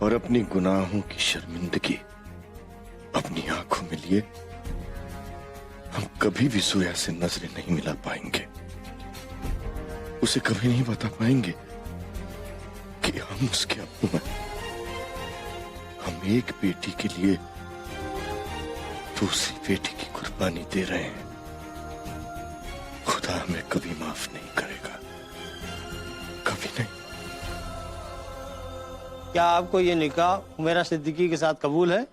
और अपनी गुनाहों की शर्मिंदगी अपनी आंखों में लिए हम कभी भी सोया से नजरें नहीं मिला पाएंगे। उसे कभी नहीं बता पाएंगे कि हम उसके अब्बू हैं। हम एक बेटी के लिए दूसरी बेटी की कुर्बानी दे रहे हैं। खुदा हमें कभी माफ नहीं करेगा, कभी नहीं। क्या आपको ये निकाह हुमैरा सिद्दीकी के साथ कबूल है?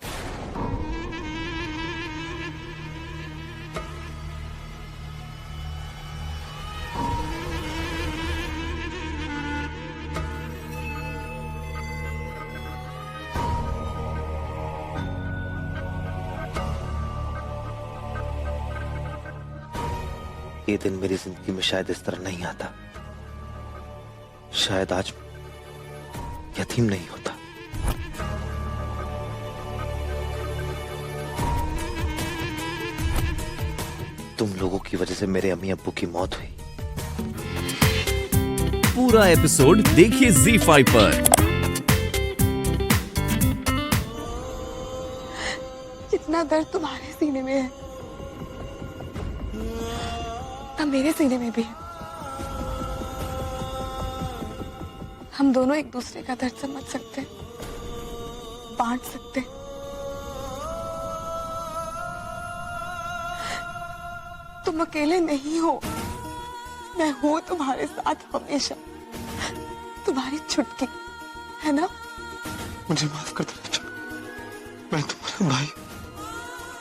ये दिन मेरी जिंदगी में शायद इस तरह नहीं आता। शायद आज यतीम नहीं होता। तुम लोगों की वजह से मेरे अम्मी अब्बू की मौत हुई। पूरा एपिसोड देखिए ZEE5 पर। कितना दर्द तुम्हारे सीने में है, तब मेरे सीने में भी है। हम दोनों एक दूसरे का दर्द समझ सकते हैं, बांट सकते हैं। तुम अकेले नहीं हो, मैं हूं तुम्हारे साथ हमेशा। तुम्हारी छुटकी है ना? मुझे माफ कर देना चाहिए। मैं तुम्हारा भाई,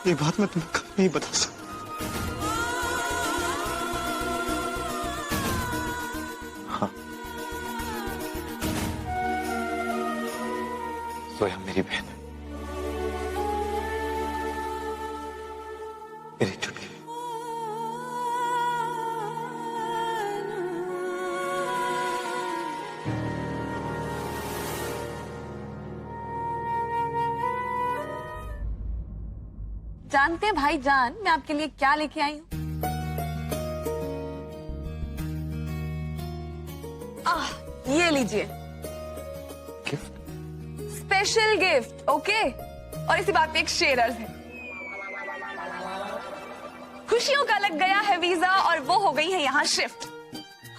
ये बात मैं तुम्हें कभी नहीं बता सकता। हाँ, सोया मेरी बहन है, मेरी छुटकी। जानते हैं भाईजान मैं आपके लिए क्या लेके आई हूँ? ये लीजिए गिफ्ट? Special gift, okay? और इसी बात पे एक शेर अर्ज है। खुशियों का लग गया है वीजा और वो हो गई है यहाँ शिफ्ट।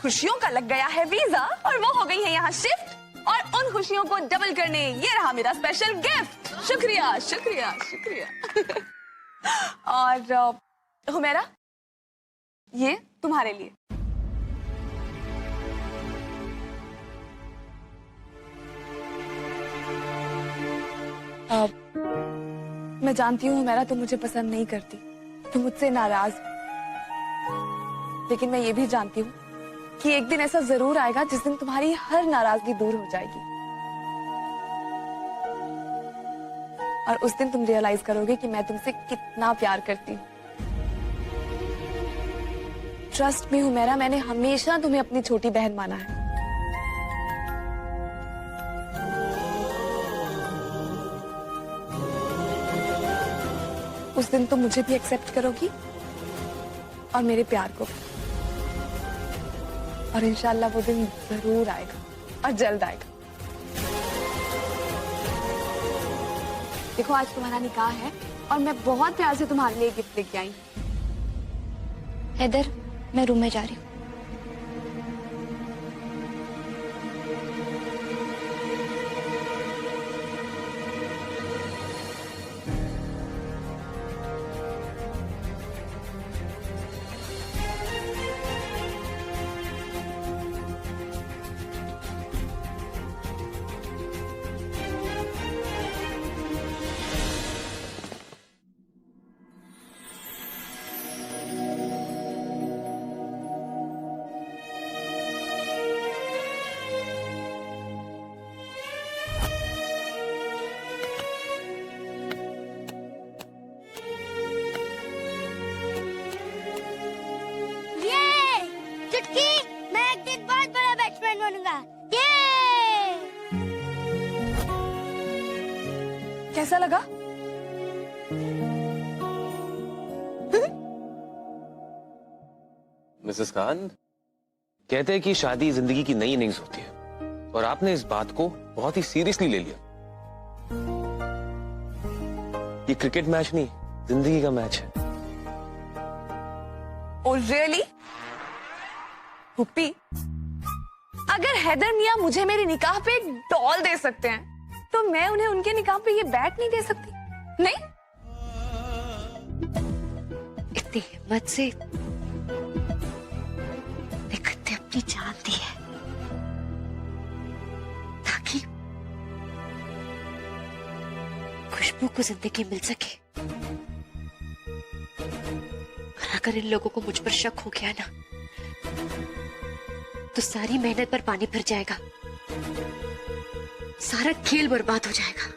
खुशियों का लग गया है वीजा और वो हो गई है यहाँ शिफ्ट। और उन खुशियों को डबल करने ये रहा मेरा स्पेशल गिफ्ट। शुक्रिया शुक्रिया शुक्रिया। और हुमैरा, ये तुम्हारे लिए। मैं जानती हूँ हुमैरा तुम मुझे पसंद नहीं करती, तुम मुझसे नाराज हो। लेकिन मैं ये भी जानती हूँ कि एक दिन ऐसा जरूर आएगा जिस दिन तुम्हारी हर नाराजगी दूर हो जाएगी। और उस दिन तुम रियलाइज करोगे कि मैं तुमसे कितना प्यार करती हूँ। ट्रस्ट मी हुमैरा, मैंने हमेशा तुम्हें अपनी छोटी बहन माना है। उस दिन तुम मुझे भी एक्सेप्ट करोगी और मेरे प्यार को भी। और इंशाल्लाह वो दिन जरूर आएगा और जल्द आएगा। देखो आज तुम्हारा निकाह है और मैं बहुत प्यार से तुम्हारे लिए गिफ्ट लेके आई। हैदर, मैं रूम में जा रही हूँ। कैसा लगा? मिसेस खान, कहते हैं कि शादी जिंदगी की नई इनिंग्स होती है और आपने इस बात को बहुत ही सीरियसली ले लिया। ये क्रिकेट मैच नहीं, जिंदगी का मैच है। Oh really? पुप्पी, अगर हैदर मियाँ मुझे मेरी निकाह पे एक डॉल दे सकते हैं, तो मैं उन्हें उनके निकाह पे ये बैट नहीं दे सकती? नहीं? इतनी हिम्मत से देखते अपनी जान दी है ताकि खुशबू को जिंदगी मिल सके। और अगर इन लोगों को मुझ पर शक हो गया ना, तो सारी मेहनत पर पानी फिर जाएगा, सारा खेल बर्बाद हो जाएगा।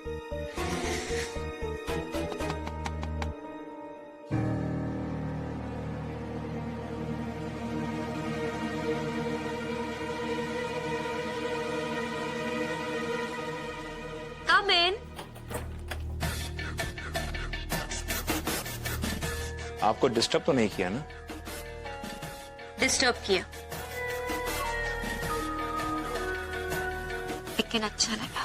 Come in. आपको डिस्टर्ब तो नहीं किया ना? डिस्टर्ब किया, लेकिन अच्छा लगा।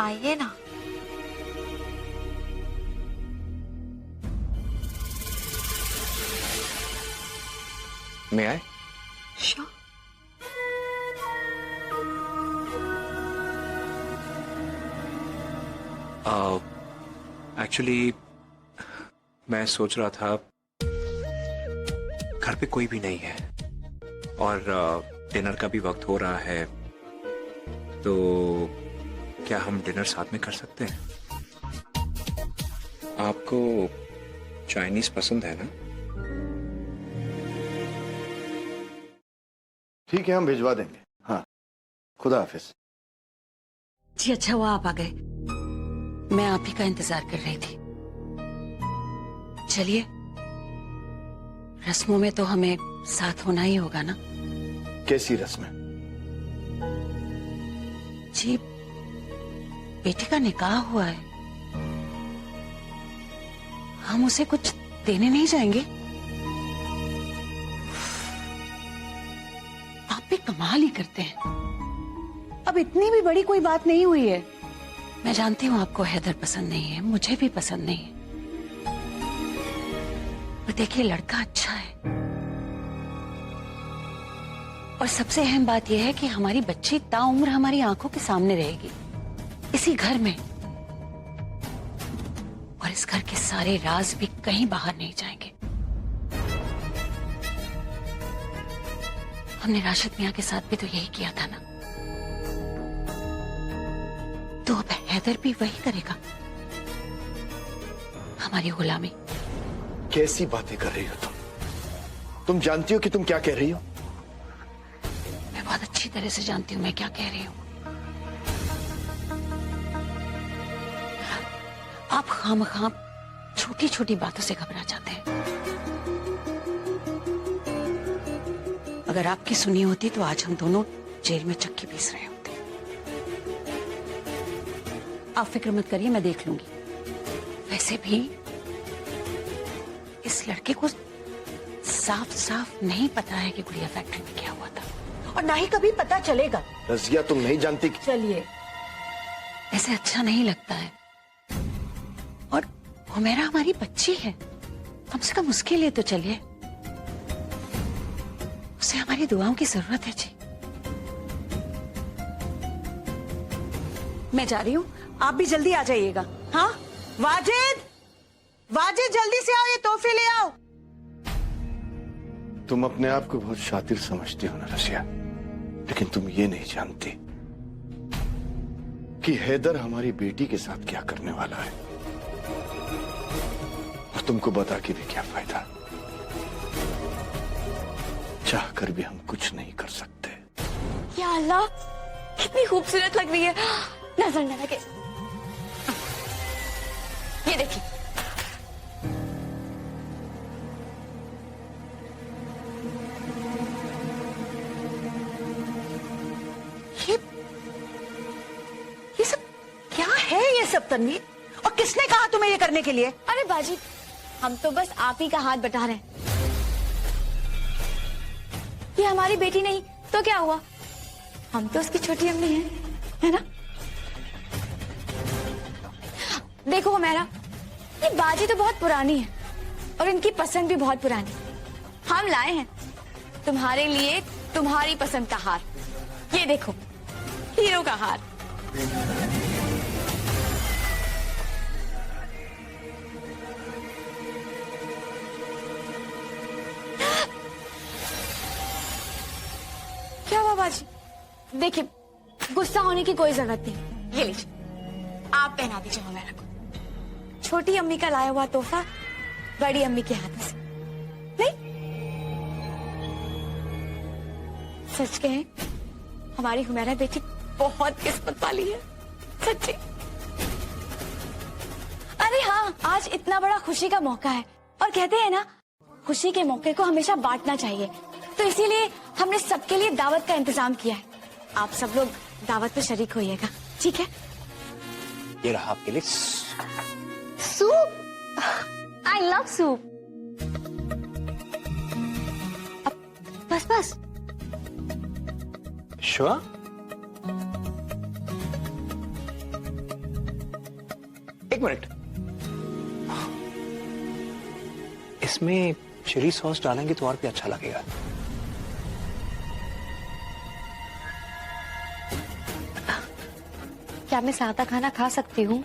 आइए ना। मैं आए? श्योर। एक्चुअली मैं सोच रहा था घर पे कोई भी नहीं है और डिनर का भी वक्त हो रहा है, तो क्या हम डिनर साथ में कर सकते हैं? आपको चाइनीज पसंद है ना? ठीक है, हम भिजवा देंगे। हाँ, खुदा हाफिज। जी अच्छा हुआ आप आ गए, मैं आप ही का इंतजार कर रही थी। चलिए, रस्मों में तो हमें साथ होना ही होगा ना? कैसी रस्में? जी, बेटी का निकाह हुआ है, हम उसे कुछ देने नहीं जाएंगे? आप भी कमाल ही करते हैं। अब इतनी भी बड़ी कोई बात नहीं हुई है। मैं जानती हूँ आपको हैदर पसंद नहीं है, मुझे भी पसंद नहीं है, पर देखिए लड़का अच्छा है, और सबसे अहम बात यह है कि हमारी बच्ची ताउम्र हमारी आंखों के सामने रहेगी, इसी घर में, और इस घर के सारे राज भी कहीं बाहर नहीं जाएंगे। हमने राशिद मियां के साथ भी तो यही किया था ना, तो अब हैदर भी वही करेगा, हमारी गुलामी। कैसी बातें कर रही हो तुम जानती हो कि तुम क्या कह रही हो? मैं बहुत अच्छी तरह से जानती हूँ मैं क्या कह रही हूँ। आप खामखाम छोटी छोटी बातों से घबरा जाते हैं। अगर आपकी सुनी होती तो आज हम दोनों जेल में चक्की पीस रहे होते। आप फिक्र मत करिए, मैं देख लूंगी। वैसे भी इस लड़के को साफ साफ नहीं पता है कि गुड़िया फैक्ट्री में क्या हुआ था, और ना ही कभी पता चलेगा। रजिया, तुम नहीं जानती कि... चलिए, ऐसे अच्छा नहीं लगता है, और हुमैरा हमारी बच्ची है, कम से कम उसके लिए तो चलिए, उसे हमारी दुआओं की जरूरत है। जी, मैं जा रही हूँ, आप भी जल्दी आ जाइएगा। हाँ वाजिद, वाजिद जल्दी से आओ, ये तोहफे ले आओ। तुम अपने आप को बहुत शातिर समझती हो ना रजिया, लेकिन तुम ये नहीं जानती कि हैदर हमारी बेटी के साथ क्या करने वाला है, और तुमको बता के भी क्या फायदा, चाहकर भी हम कुछ नहीं कर सकते। या अल्लाह, कितनी खूबसूरत लग रही है, नजर न लगे। ये देखिए, ये सब क्या है? ये सब तन्वीर, और किसने कहा तुम्हें ये करने के लिए? अरे बाजी, हम तो बस आप ही का हाथ बटा रहे हैं। ये हमारी बेटी नहीं तो क्या हुआ, हम तो उसकी छोटी अम्मी हैं, है ना? देखो मेरा, ये बाजी तो बहुत पुरानी है और इनकी पसंद भी बहुत पुरानी। हम लाए हैं तुम्हारे लिए तुम्हारी पसंद का हार। ये देखो, हीरो का हार। क्या हुआ बाजी? देखिए, गुस्सा होने की कोई जरूरत नहीं। ये लीजिए, आप पहना दीजिए हमारा को। छोटी अम्मी का लाया हुआ तोहफा बड़ी अम्मी के हाथों से। नहीं, सच कहें, हमारी हुमैरा बेटी बहुत किस्मत वाली है, सच्ची। अरे हाँ, आज इतना बड़ा खुशी का मौका है और कहते हैं ना, खुशी के मौके को हमेशा बांटना चाहिए। तो इसीलिए हमने सबके लिए दावत का इंतजाम किया है। आप सब लोग दावत में शरीक होइएगा, ठीक है? ये रहा आपके लिए सूप। I love soup. बस बस। श्योर? एक मिनट, इसमें चिली सॉस डालेंगे तो और भी अच्छा लगेगा। क्या मैं सादा खाना खा सकती हूँ?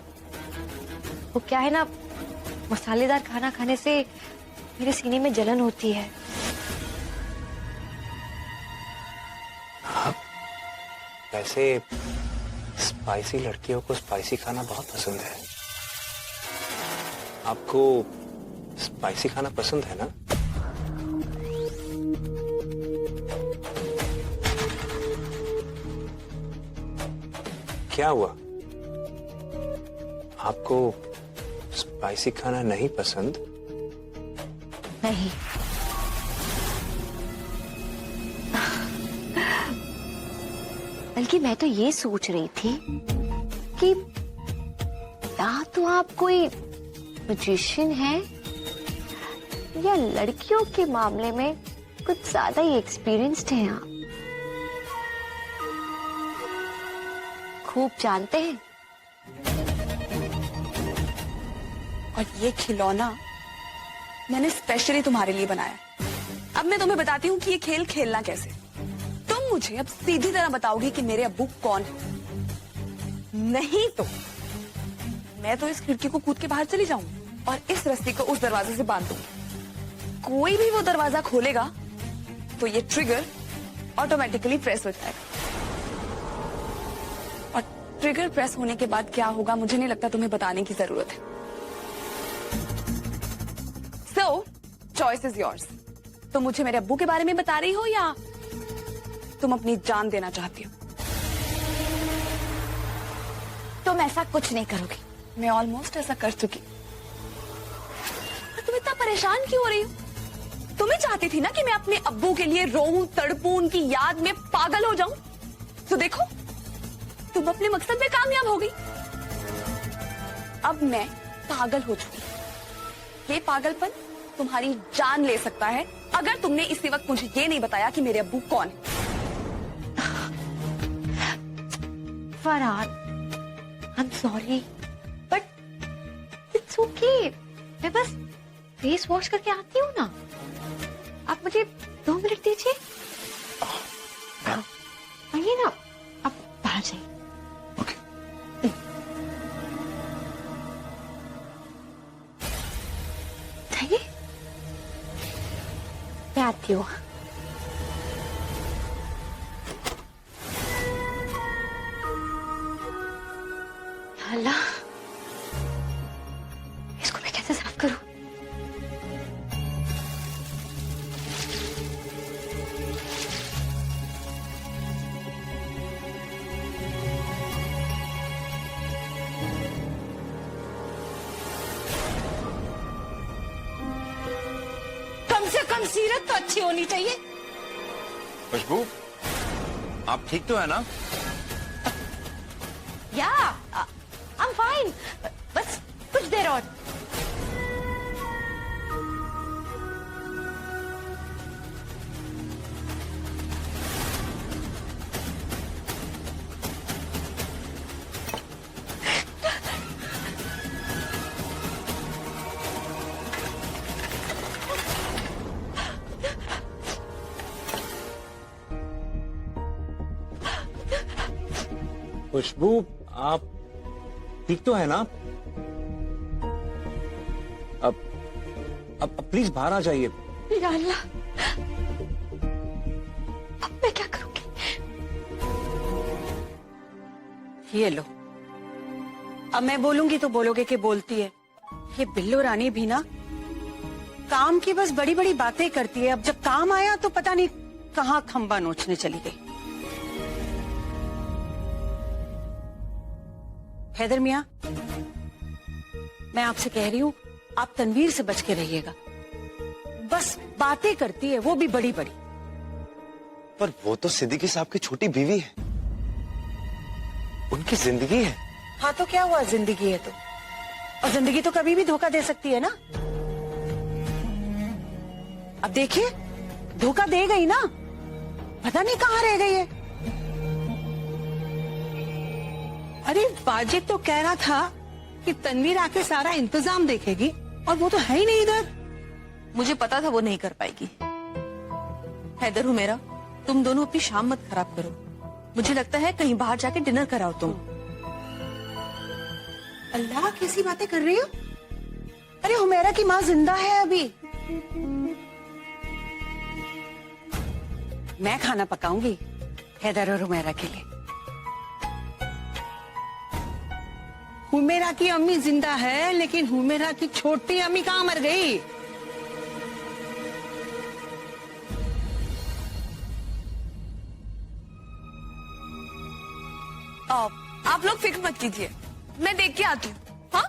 वो क्या है ना, मसालेदार खाना खाने से मेरे सीने में जलन होती है। हाँ, वैसे स्पाइसी लड़कियों को स्पाइसी खाना बहुत पसंद है। आपको स्पाइसी खाना पसंद है ना? क्या हुआ? आपको स्पाइसी खाना नहीं पसंद? नहीं। बल्कि मैं तो ये सोच रही थी कि या तो आप कोई मैजिशियन हैं या लड़कियों के मामले में कुछ ज्यादा ही एक्सपीरियंस्ड हैं आप, खूब जानते हैं। और ये खिलौना मैंने स्पेशली तुम्हारे लिए बनाया। अब मैं तुम्हें बताती हूँ कि ये खेल खेलना कैसे। तुम मुझे अब सीधी तरह बताओगी कि मेरे अब्बू कौन है। नहीं तो मैं तो इस खिड़की को कूद के बाहर चली जाऊंगी और इस रस्सी को उस दरवाजे से बांध दूंगी। कोई भी वो दरवाजा खोलेगा तो ये ट्रिगर ऑटोमेटिकली प्रेस हो जाएगा। और ट्रिगर प्रेस होने के बाद क्या होगा मुझे नहीं लगता तुम्हें बताने की जरूरत है। So, choice is yours. तुम मुझे मेरे अब्बू के बारे में बता रही हो या तुम अपनी जान देना चाहती हो? तुम ऐसा कुछ नहीं करोगी। मैं ऑलमोस्ट ऐसा कर चुकी। तुम इतना परेशान क्यों हो रही हो? तुम ही चाहती थी ना कि मैं अपने अब्बू के लिए रोऊं, तड़पूं, उनकी याद में पागल हो जाऊं। तो देखो, तुम अपने मकसद में कामयाब हो गई। अब मैं पागल हो चुकी। ये पागलपन तुम्हारी जान ले सकता है अगर तुमने इसी वक्त मुझे ये नहीं बताया कि मेरे अब्बू कौन है। Farhan, I'm sorry, but it's okay. मैं बस फेस वॉश करके आती हूँ ना। आप मुझे 2 मिनट दीजिए। आइए ना, आप बाहर जाइए। जाइए, मैं आती हूँ। अल्लाह, इसको मैं कैसे साफ करूं? कम से कम सीरत तो अच्छी होनी चाहिए। खुशबू, आप ठीक तो है ना? या, I'm fine. बस कुछ देर और। खुशबू, आप ठीक तो है ना? अब प्लीज बाहर आ जाइए। या अल्लाह, अब मैं क्या करूंगी? ये लो, अब मैं बोलूंगी तो बोलोगे कि बोलती है। ये बिल्लो रानी भी ना काम की बस बड़ी बड़ी बातें करती है। अब जब काम आया तो पता नहीं कहाँ खंबा नोचने चली गई। हैदर मियां, मैं आपसे कह रही हूँ, आप तनवीर से बच के रहिएगा। बस बातें करती है, वो भी बड़ी बड़ी। पर वो तो सिद्दीकी साहब की छोटी बीवी है, उनकी जिंदगी है। हाँ तो क्या हुआ, जिंदगी है तो, और जिंदगी तो कभी भी धोखा दे सकती है ना। अब देखिए, धोखा दे गई ना, पता नहीं कहाँ रह गई है। अरे वाजिद तो कह रहा था कि तनवीर आके सारा इंतजाम देखेगी, और वो तो है ही नहीं इधर। मुझे पता था वो नहीं कर पाएगी। हैदर हुमेरा, तुम दोनों अपनी शाम मत खराब करो। मुझे लगता है कहीं बाहर जाके डिनर कराओ तुम। अल्लाह, कैसी बातें कर रही हो? अरे हुमेरा की माँ जिंदा है अभी। मैं खाना पकाऊंगी हैदर और हुमेरा के लिए। हुमेरा की अम्मी जिंदा है, लेकिन हुमेरा की छोटी अम्मी कहाँ मर गई? आप लोग फिक्र मत कीजिए, मैं देख के आती हूँ। हाँ,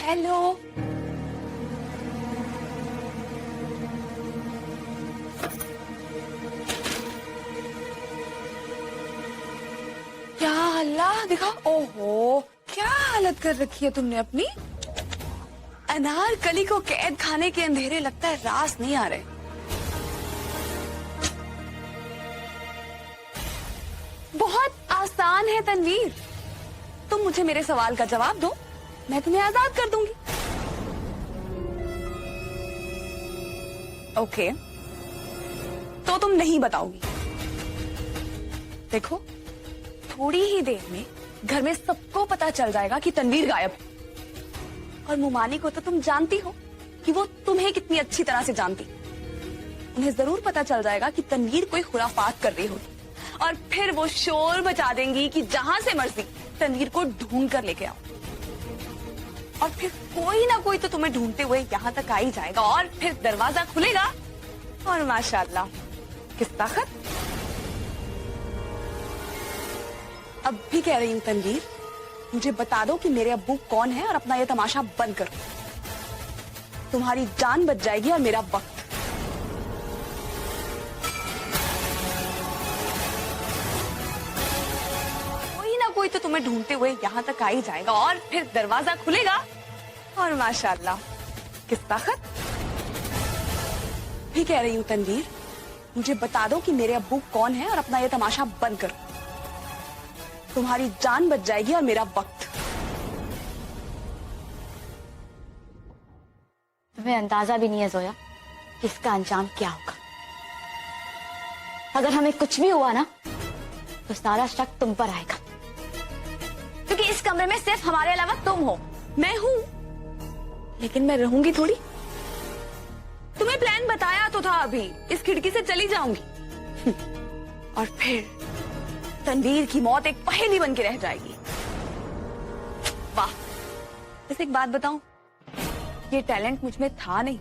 हेलो। या अल्लाह, दिखा। ओहो, क्या हालत कर रखी है तुमने अपनी। अनारकली को कैद खाने के अंधेरे लगता है रास नहीं आ रहे। बहुत आसान है तनवीर, तुम मुझे मेरे सवाल का जवाब दो, मैं तुम्हें आजाद कर दूंगी। ओके, तो तुम नहीं बताओगी। देखो, थोड़ी ही देर में घर में सबको पता चल जाएगा कि तनवीर गायब है। और मुमानी को तो तुम जानती हो कि वो तुम्हें कितनी अच्छी तरह से जानती। उन्हें जरूर पता चल जाएगा कि तनवीर कोई खुराफात कर रही होगी, और फिर वो शोर मचा देंगी कि जहां से मर्जी तनवीर को ढूंढ कर लेके आओ। और फिर कोई ना कोई तो तुम्हें ढूंढते हुए यहाँ तक आ ही जाएगा, और फिर दरवाजा खुलेगा और माशाल्लाह, किस ताकत। अब भी कह रही हूँ तनवीर, मुझे बता दो कि मेरे अब्बू कौन है, और अपना ये तमाशा बंद करो। तुम्हारी जान बच जाएगी और मेरा वक्त। कोई तो तुम्हें ढूंढते हुए यहाँ तक आ ही जाएगा, और फिर दरवाजा खुलेगा और माशाल्लाह, किस ताकत। भी कह रही हूँ तनवीर, मुझे बता दो कि मेरे अब्बू कौन है, और अपना ये तमाशा बंद करो। तुम्हारी जान बच जाएगी और मेरा वक्त। तुम्हें अंदाजा भी नहीं है जोया कि इसका अंजाम क्या होगा। अगर हमें कुछ भी हुआ ना, तो सारा शक तुम पर आएगा, क्योंकि इस कमरे में सिर्फ हमारे अलावा तुम हो। मैं हूं, लेकिन मैं रहूंगी थोड़ी। तुम्हें प्लान बताया तो था, अभी इस खिड़की से चली जाऊंगी और फिर तनवीर की मौत एक पहेली बन के रह जाएगी। वाह, बस एक बात बताऊं, ये टैलेंट मुझ में था नहीं।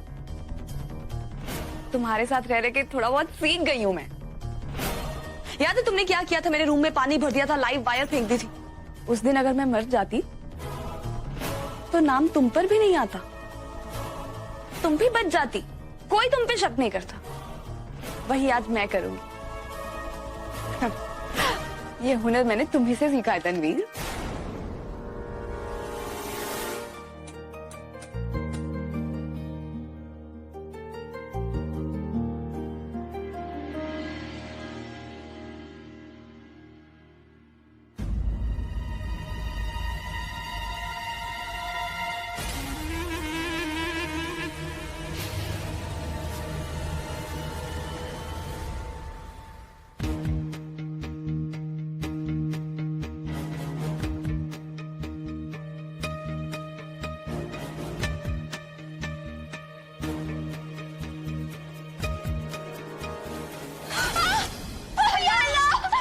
तुम्हारे साथ रह रहे के थोड़ा बहुत सीख गई हूं मैं। याद है तुमने क्या किया था? मेरे रूम में पानी भर दिया था, लाइव वायर फेंक दी थी। उस दिन अगर मैं मर जाती तो नाम तुम पर भी नहीं आता, तुम भी बच जाती, कोई तुम पे शक नहीं करता। वही आज मैं करूंगी। ये हुनर मैंने तुम्ही से सीखा है तनवीर।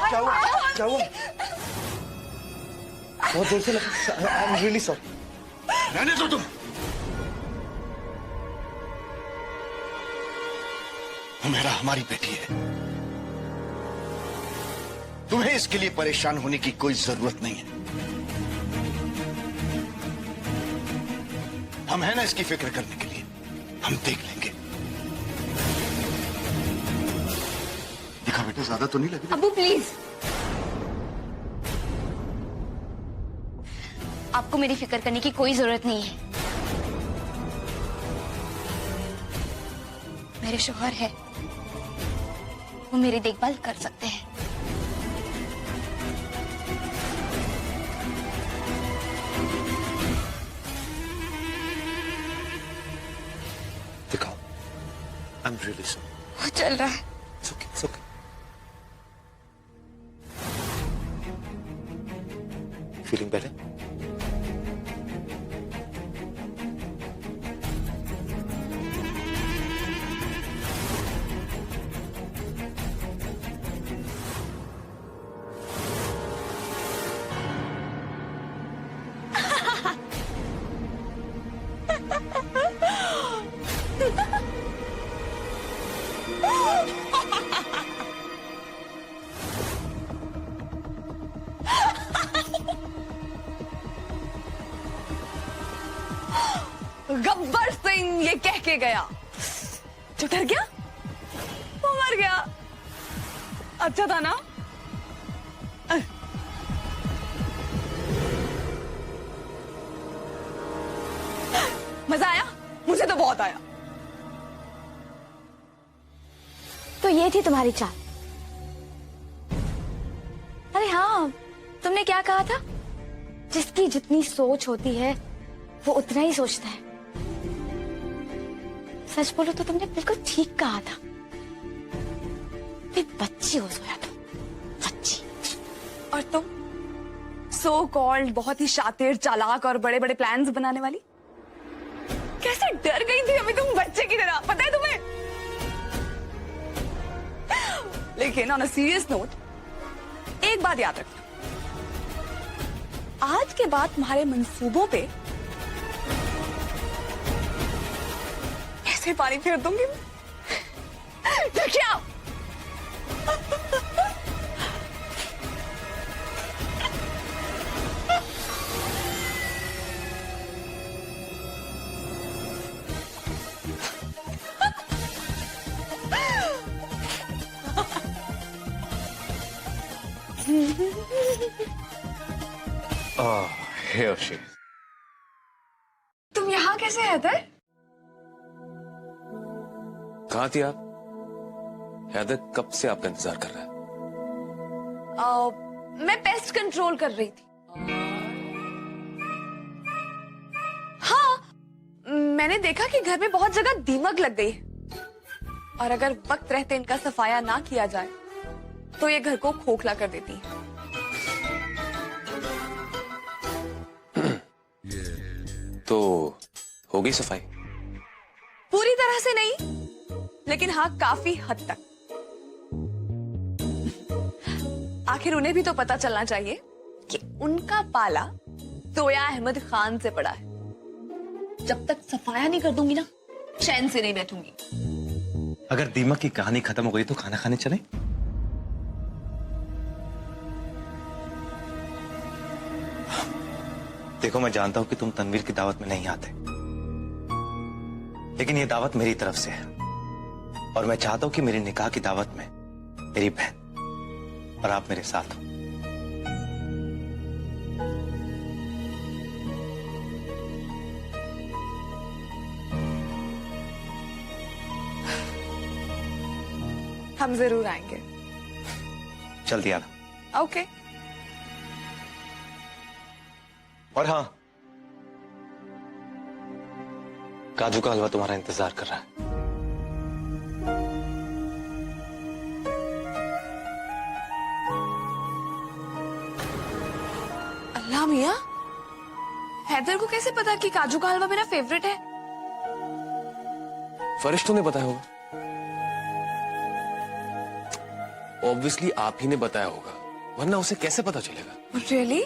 क्या हुआ? क्या हुआ? बहुत जोर से लगा। I am really sorry. रहने दो तुम। हुमैरा हमारी बेटी है, तुम्हें इसके लिए परेशान होने की कोई जरूरत नहीं है। हम हैं ना इसकी फिक्र करने के लिए, हम देख लेंगे। देखा बेटे, ज्यादा तो नहीं लगी? अब्बू प्लीज, आपको मेरी फिक्र करने की कोई जरूरत नहीं है। मेरे शौहर है, वो मेरी देखभाल कर सकते हैं। दिखाओ। I am really sorry. वो चल रहा है। It's okay, it's okay. Feeling better? Gabbar Singh ये कह के गया, जो डर गया वो मर गया। अच्छा था ना? मजा आया? मुझे तो बहुत आया। तो ये थी तुम्हारी चाल? अरे हाँ, तुमने क्या कहा था? जिसकी जितनी सोच होती है वो उतना ही सोचता है। सच बोलो तो तुमने बिल्कुल ठीक कहा था। बच्ची हो सोया तुम, बच्ची। और तुम सो कॉल्ड बहुत ही शातिर, चालाक और बड़े बड़े प्लान्स बनाने वाली, कैसे डर गई थी अभी तुम बच्चे की तरह, पता है तुम्हें? लेकिन ऑन अ सीरियस नोट, एक बात याद रखना, आज के बाद तुम्हारे मंसूबों पे ऐसे पानी फेर दूंगी मैं। देखिए आप। Here she is. तुम यहाँ कैसे है हैदर? कहाँ थी आप? हैदर कब से आपका इंतजार कर रहा है। मैं पेस्ट कंट्रोल कर रही थी। हाँ, मैंने देखा कि घर में बहुत जगह दीमक लग गई है, और अगर वक्त रहते इनका सफाया ना किया जाए तो ये घर को खोखला कर देती है। तो होगी सफाई? पूरी तरह से नहीं, लेकिन हाँ काफी हद तक। आखिर उन्हें भी तो पता चलना चाहिए कि उनका पाला तोया अहमद खान से पड़ा है। जब तक सफाया नहीं कर दूंगी ना, चैन से नहीं बैठूंगी। अगर दीमक की कहानी खत्म हो गई तो खाना खाने चले? देखो, मैं जानता हूं कि तुम तनवीर की दावत में नहीं आते, लेकिन ये दावत मेरी तरफ से है, और मैं चाहता हूं कि मेरी निकाह की दावत में मेरी बहन और आप मेरे साथ हो। हम जरूर आएंगे। जल्दी आना। ओके। और हाँ, काजू का हलवा तुम्हारा इंतजार कर रहा है। अल्लाह मियाँ, हैदर को कैसे पता कि काजू का हलवा मेरा फेवरेट है? फरिश्तों ने बताया होगा। ऑब्वियसली आप ही ने बताया होगा, वरना उसे कैसे पता चलेगा? रियली?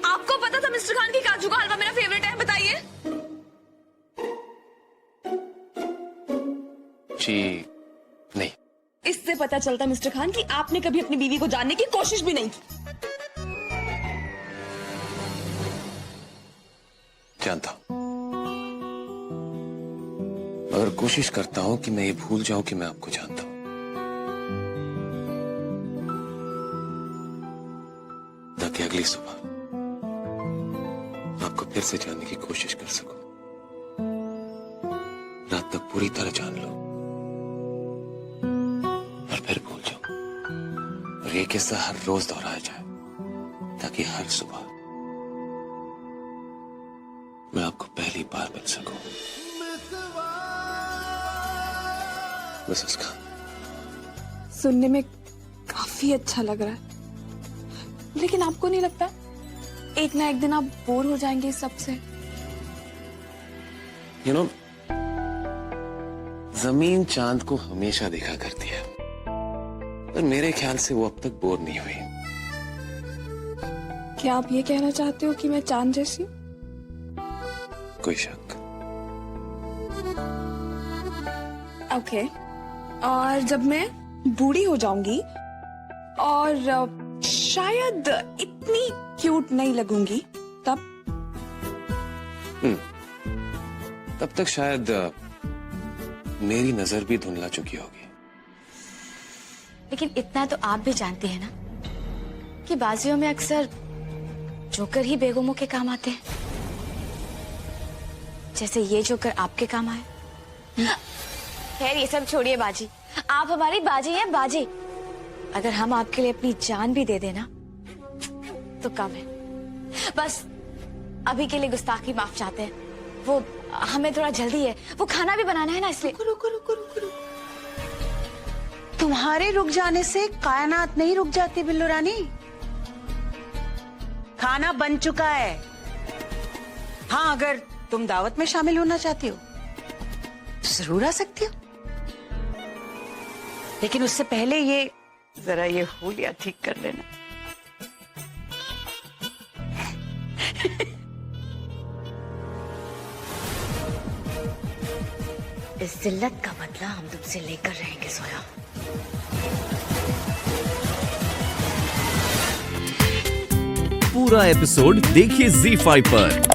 आपको पता था मिस्टर खान की काजू का हलवा मेरा फेवरेट है? बताइए। जी नहीं। इससे पता चलता मिस्टर खान कि आपने कभी अपनी बीवी को जानने की कोशिश भी नहीं की। जानता हूं, मगर कोशिश करता हूं कि मैं ये भूल जाऊं कि मैं आपको जानता हूं, ताकि अगली सुबह आपको फिर से जानने की कोशिश कर सकूं, रात तक पूरी तरह जान लो और फिर भूल जाऊं, और ये किस्सा हर रोज दोहराया जाए, ताकि हर सुबह मैं आपको पहली बार मिल सकूं। मिसेस खान, सुनने में काफी अच्छा लग रहा है, लेकिन आपको नहीं लगता एक ना एक दिन आप बोर हो जाएंगे इस सब से? यू नो, जमीन चांद को हमेशा देखा करती है, पर मेरे ख्याल से वो अब तक बोर नहीं हुई। क्या आप ये कहना चाहते हो कि मैं चांद जैसी हूं? कोई शक? ओके। और जब मैं बूढ़ी हो जाऊंगी और शायद इतनी क्यूट नहीं लगूंगी, तब तक शायद मेरी नजर भी धुंधला चुकी होगी। लेकिन इतना तो आप भी जानते हैं ना कि बाजियों में अक्सर जोकर ही बेगमों के काम आते हैं, जैसे ये जोकर आपके काम आए। खैर ये सब छोड़िए बाजी, आप हमारी बाजी हैं बाजी। अगर हम आपके लिए अपनी जान भी दे देना तो कम है। बस अभी के लिए गुस्ताखी माफ चाहते हैं, वो हमें थोड़ा जल्दी है, वो खाना भी बनाना है ना, इसलिए। रुको। तुम्हारे रुक जाने से कायनात नहीं रुक जाती बिल्लू रानी। खाना बन चुका है। हाँ, अगर तुम दावत में शामिल होना चाहती हो तो जरूर आ सकती हो, लेकिन उससे पहले ये जरा ये हुलिया ठीक कर लेना। इस जिल्लत का बदला हम तुमसे लेकर रहेंगे सोया। पूरा एपिसोड देखिए ZEE5 पर।